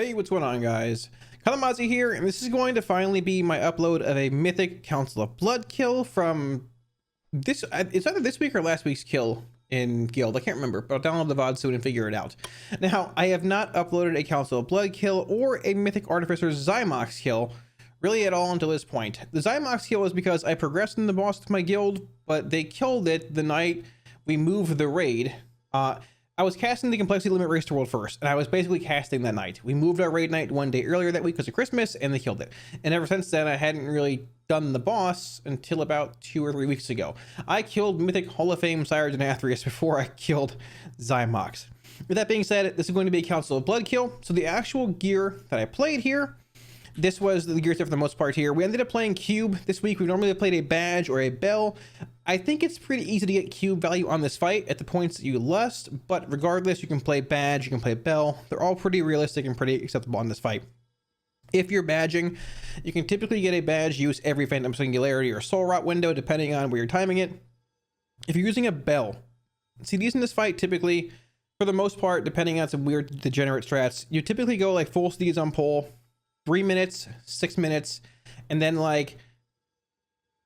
Hey, what's going on, guys? Kalamazi here, and this is going to finally be my upload of a Mythic Council of Blood kill from this. It's either this week or last week's kill in Guild. I can't remember, but I'll download the VOD soon and figure it out. Now, I have not uploaded a Council of Blood kill or a Mythic Artificer Zymox kill really at all until this point. The Zymox kill is because I progressed in the boss with my guild, but they killed it the night we moved the raid. I was casting the complexity limit race to world first, and I was basically casting that night. We moved our raid night one day earlier that week because of Christmas, and they killed it. And ever since then, I hadn't really done the boss until about 2 or 3 weeks ago. I killed Mythic Hall of Fame Sire Nathria before I killed Zymox. With that being said, this is going to be a Council of Blood kill. So the actual gear that I played here, this was the gear set for the most part here. We ended up playing Cube this week. We normally played a badge or a bell. I think it's pretty easy to get cube value on this fight at the points that you lust, but regardless, you can play badge, you can play bell. They're all pretty realistic and pretty acceptable on this fight. If you're badging, you can typically get a badge use every Phantom Singularity or Soul Rot window, depending on where you're timing it. If you're using a bell, see these in this fight typically, for the most part, depending on some weird degenerate strats, you typically go like full steeds on pole, 3 minutes, 6 minutes, and then like,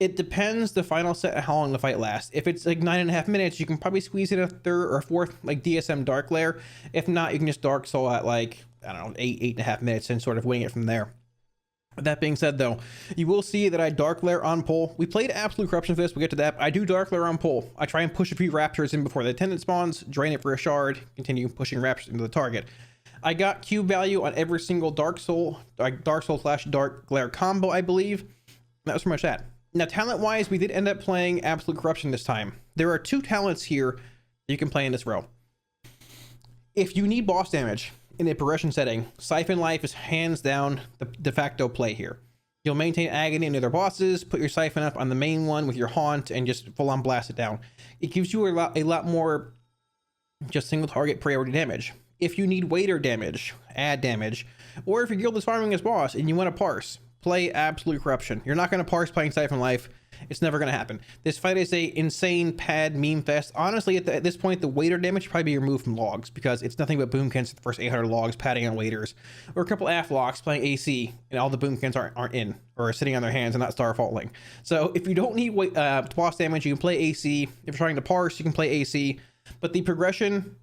it depends the final set and how long the fight lasts. If it's like 9.5 minutes, you can probably squeeze in a third or a fourth like DSM Dark Lair. If not, you can just Dark Soul at like, I don't know, 8.5 minutes and sort of wing it from there. That being said though, you will see that I Dark Lair on pole. We played Absolute Corruption for this, we'll get to that. I do Dark Lair on pole. I try and push a few Raptors in before the attendant spawns, drain it for a shard, continue pushing Raptors into the target. I got cube value on every single Dark Soul / Dark Glare combo, I believe. That was pretty much that. Now, talent-wise, we did end up playing Absolute Corruption this time. There are 2 talents here that you can play in this row. If you need boss damage in a progression setting, Siphon Life is hands down the de facto play here. You'll maintain Agony in other bosses, put your Siphon up on the main one with your Haunt, and just full-on blast it down. It gives you a lot more just single target priority damage. If you need waiter damage, add damage, or if your guild is farming as boss and you want to parse, play Absolute Corruption. You're not going to parse playing Siphon Life. It's never going to happen. This fight is a insane pad meme fest. Honestly, at this point, the waiter damage should probably be removed from logs because it's nothing but boomkins for the first 800 logs padding on waiters, or a couple Afflocks playing AC and all the boomkins aren't in or are sitting on their hands and not starfalling. So if you don't need boss damage, you can play AC. If you're trying to parse, you can play AC. But the progression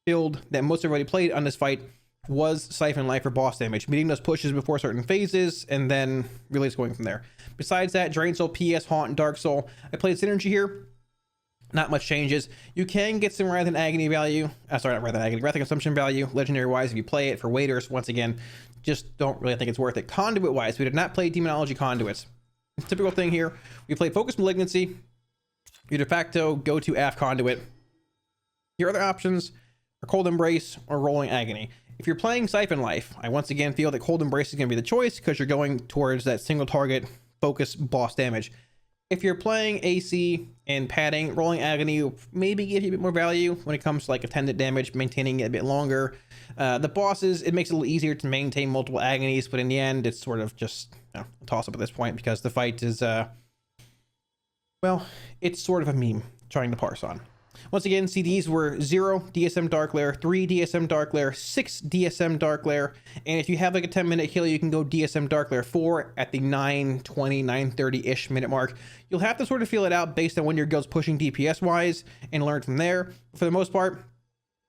build that most everybody played on this fight was Siphon Life for boss damage, meeting those pushes before certain phases, and then really just going from there. Besides that, Drain Soul, PS, Haunt, and Dark Soul. I played Synergy here. Not much changes. You can get some Wrath and Agony value. Sorry, not Wrath and Agony. Wrath and Consumption value, legendary-wise, if you play it for waiters. Once again, just don't really think it's worth it. Conduit-wise, we did not play Demonology Conduits. Typical thing here. We played Focus Malignancy. Your de facto go-to AF Conduit. Your other options are Cold Embrace or Rolling Agony. If you're playing Siphon Life, I once again feel that Cold Embrace is going to be the choice because you're going towards that single target focus boss damage. If you're playing AC and padding, Rolling Agony will maybe give you a bit more value when it comes to like attendant damage, maintaining it a bit longer. The bosses, it makes it a little easier to maintain multiple agonies, but in the end, it's sort of just a toss up at this point because the fight is, well, it's sort of a meme trying to parse on. Once again, CDs were 0 DSM Dark Lair, 3 DSM Dark Lair, 6 DSM Dark Lair, and if you have like a 10-minute kill, you can go DSM Dark Lair 4 at the 9:20, 9:30-ish minute mark. You'll have to sort of feel it out based on when your guild's pushing DPS-wise and learn from there. For the most part,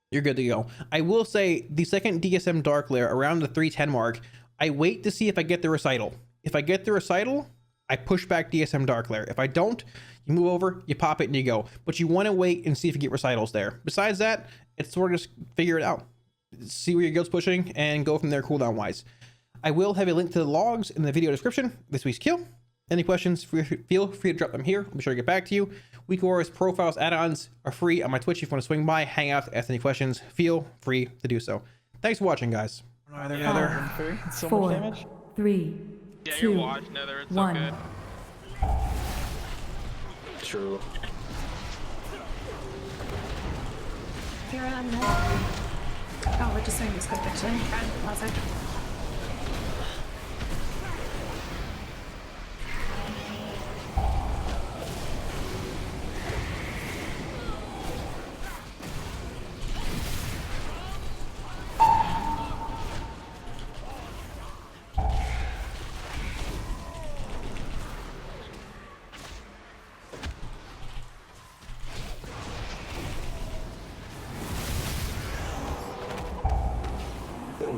you're good to go. I will say the second DSM Dark Lair around the 3:10 mark, I wait to see if I get the Recital. If I get the Recital, I push back DSM Dark Lair. If I don't, you move over, you pop it, and you go. But you want to wait and see if you get recitals there. Besides that, it's sort of just figure it out. See where your guild's pushing and go from there cooldown wise. I will have a link to the logs in the video description. This week's kill. Any questions, feel free to drop them here. I'll be sure to get back to you. Week Wars, profiles, add-ons are free on my Twitch. If you want to swing by, hang out, ask any questions, feel free to do so. Thanks for watching, guys. So 4, 3, yeah, 2, you're washed, Nether. It's 1. so good. True. Here I am. Oh, we're just saying this quick actually. Last side.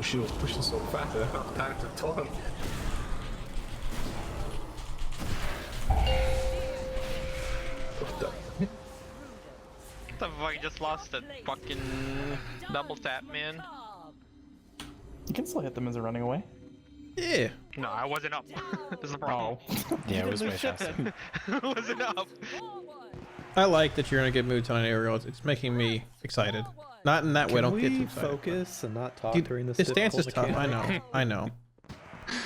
Oh, she was pushing so fast. I didn't have time to taunt. What the? What the fuck? I just lost that fucking double tap, man. You can still hit them as they're running away. Yeah. No, I wasn't up. That's the problem. Yeah, it was way faster. I wasn't up. I like that you're in a good mood tonight, Ariel. It's making me excited. Not in that way. Don't get too excited. Focus and not talk Dude, during this. this dance is difficult tough. I know. I know.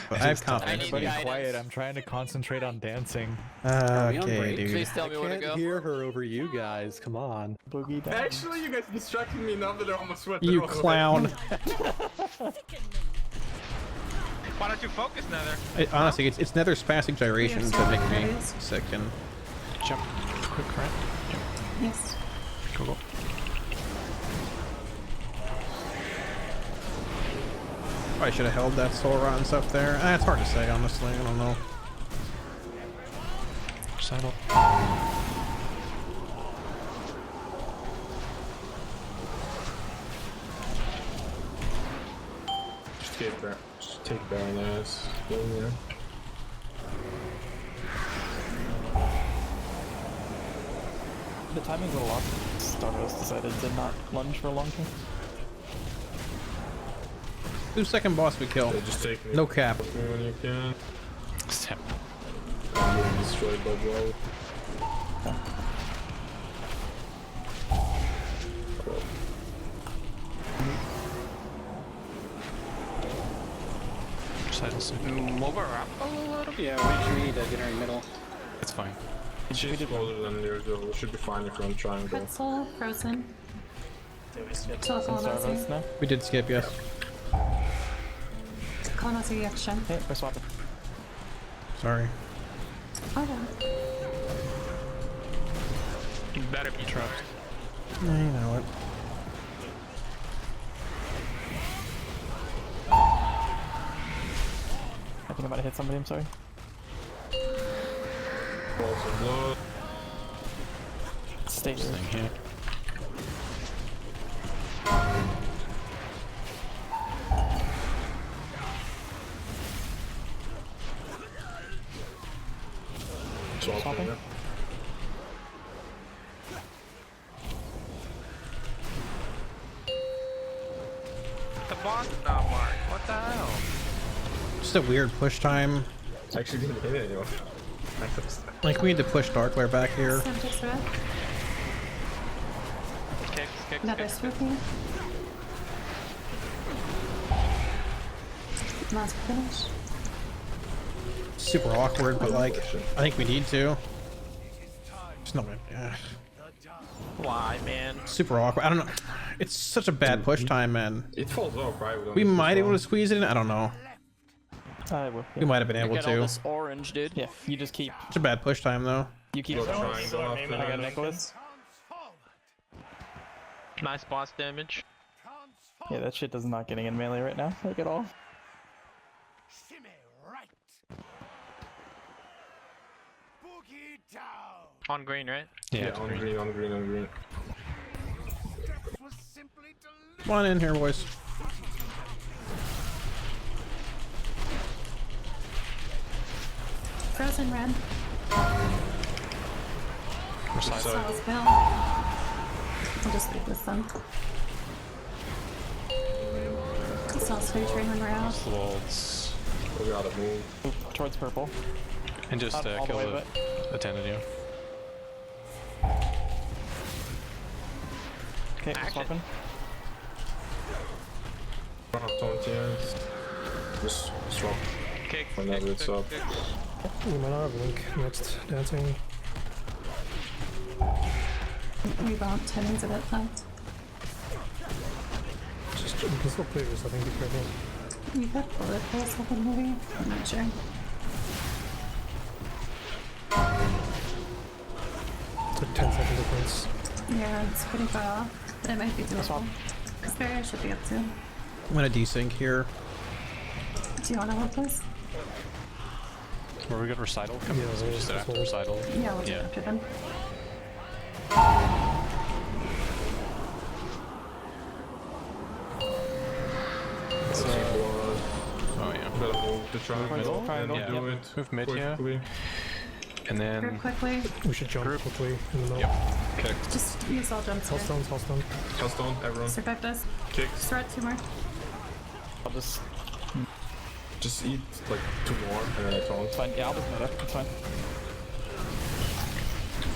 But I have confidence. Everybody guidance. quiet. I'm trying to concentrate on dancing. Okay, dude. Please tell I me where to can't go. hear her over you guys. Come on. Boogie down. Actually, you guys distracted me enough that I almost went the You wrong way. clown. Why don't you focus, Nether? Honestly, it's nether spastic gyrations that make me Yes. sick. And Jump. Quick, right? Yes. Go, go. I should have held that soul rot and stuff there. It's hard to say, honestly. I don't know. Saddle. Just take that. Just take Baron ass. Go in there. The timing's a little off. Stardust decided to not lunge for a long time. Who's second boss we kill? Yeah, just take me. No cap. Take me when you can. Step. I'm getting destroyed by blow. Saddle soon. Move her up a little bit. Yeah, we need to get her in the middle. It's fine. She's closer than yours, though. It should be fine if you're on triangle. Pretzel, frozen. Till Stardust Kalamazi. now. We did skip, yes. Kalamazi reaction. Hey, we're swapping. Sorry. Okay. Better be trapped. You know what? I think I might have hit somebody, I'm sorry. Balls of blood. Stay here. Thing here. Swapping. Yeah. The boss not marked. What the hell? Just a weird push time. I actually didn't hit anyone. Like, we need to push Darkglare back here. Sam takes the red. Kicks. Another swooping. Last finish. Super awkward, but like, I think we need to. There's no way. Why, man? Super awkward. I don't know. It's such a bad push time, man. It falls off, right? We might be able to squeeze it in. I don't know. I will. We might have been able Get all to. this orange, dude. Yeah, you just keep. Such a bad push time, though. You keep. Go triangle after I got that. Nicholas. Nice boss damage. Yeah, that shit is not getting in melee right now, like at all. On green, right? Yeah, on green, on green, on green. Come on in here, boys. Frozen red. Side. Spell. I'll just leave this then. Spell's featuring when we're out. Worlds. We gotta move. Move towards purple. And just Not all the kill way, the but. Atenadium. Okay, we're swapping. I don't have taunt yet. Just swap. Kick. Whenever it's up. You might not have Link next dancing. Rebound, timing's a bit fucked. Just you can still play this. I think be careful. We got bullet holes open maybe? I'm not sure. It's like 10-second difference. Yeah, it's pretty far off, but it might be doable. This barrier should be up too. I'm gonna desync here. Do you want to hold this? Were we good recital? Come Yeah, so we just did after recital. Yeah, we'll do Yeah. it after them. So try middle triangle. and do it Move mid here. quickly. And Group then quickly. We should jump quickly in the middle. Yep. kick. Just use all jumps here. Hellstone, Hellstone. Hellstone, everyone. Survive us. Kicks. Threat 2 more. I'll just. Just eat like 2 more and then I taunt. It's fine. Yeah, I'll just meta. It's fine.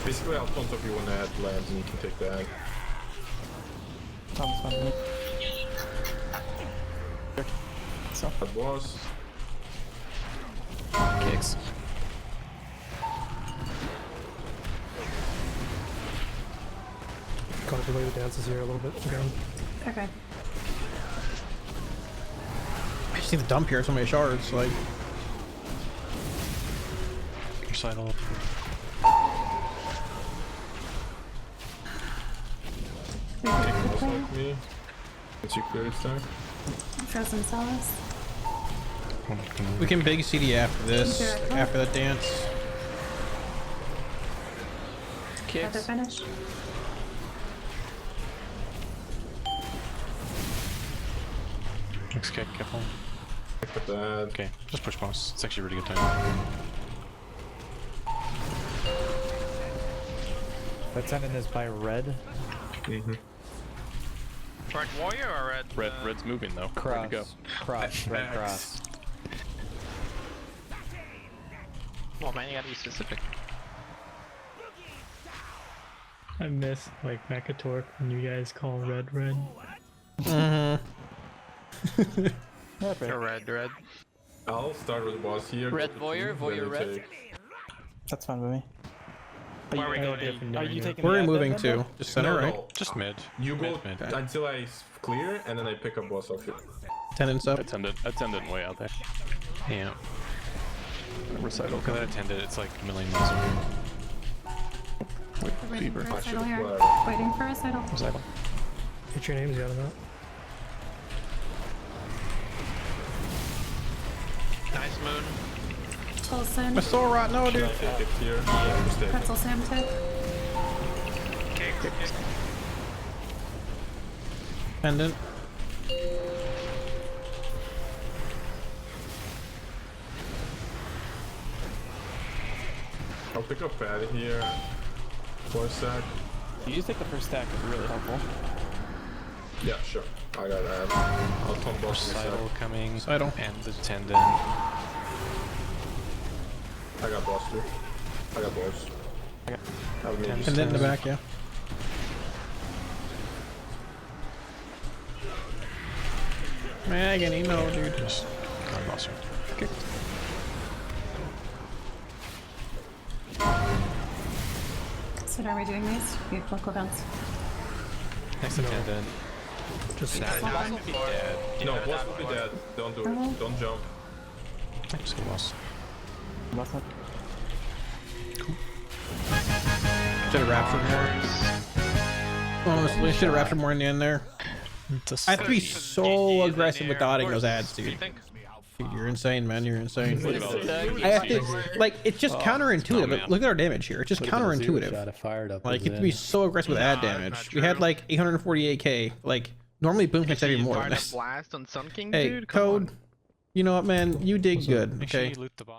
Basically, I'll taunt if you want to add lands and you can take that. Tom's fine. So. That was. Kicks. Gotta delay the dances here a little bit again. Okay. I just need to dump here so many shards. Like, Recital. Kicking most like me. Once you clear its time. Frozen Solace. we can big CD after this, after that dance. Feather Kicks. finish. Next kick, careful. Pick up that. Okay, just push boss. It's actually a really good time. That tendon is by red. Mm-hmm. Red warrior or red? Red's moving though. Cross. Where'd it go? Cross. Red cross. Oh man, you gotta be specific. I miss like Makatork when you guys call red. Yeah, Or red. I'll start with the boss here. Red go to Voyeur, 2, Voyeur then red. take- that's fine with me. Where are we going? Are you taking? Where are the we ad moving then, to? bro? Just center, No, right? no. Just mid. You go Mid. until I clear and then I pick up boss off you. Tendons up. Attendant way out there. Yeah. Recital. Look at that attendant. It's like a million miles away. Waiting for I recital should've here. flagged. Waiting for recital. Recital. Get your names out of that. Nice moon. Tolson. My soul rot, no, Should I dude. take it here? Yeah, just take it. Pretzel Sam tick. Kick. Pendant. I'll pick up pad here for a sec. You just take the first stack. It's really helpful. Yeah, sure. I got that. I'll taunt boss in a sec. Recital coming. Recital. And the attendant. I got boss too. I got boss. I'll maybe Pendant in the back, yeah. Man, I get email, dude. Just got boss here. Okay. So are we doing these? We have local events. Next attendant. Just Boss will be dead. No, boss will be dead. Don't do it. Don't jump. Just go boss. Last one. Should have raptured more. Honestly, should have raptured more in the end there. I have to be so aggressive with dotting those ads, You dude. think? You're insane, man. You're insane. Look at all this. I have to, like, it's just counterintuitive. But look at our damage here. It's just counterintuitive. Fired up. Like, you have to be so aggressive with ad Nah, damage. not We had true. like 848k. Like, normally boom clicks every more than Fired a this. blast on Sun King, Hey, dude? Come on. Code. You know what, man? You did good. Make sure Okay. you loot the boss.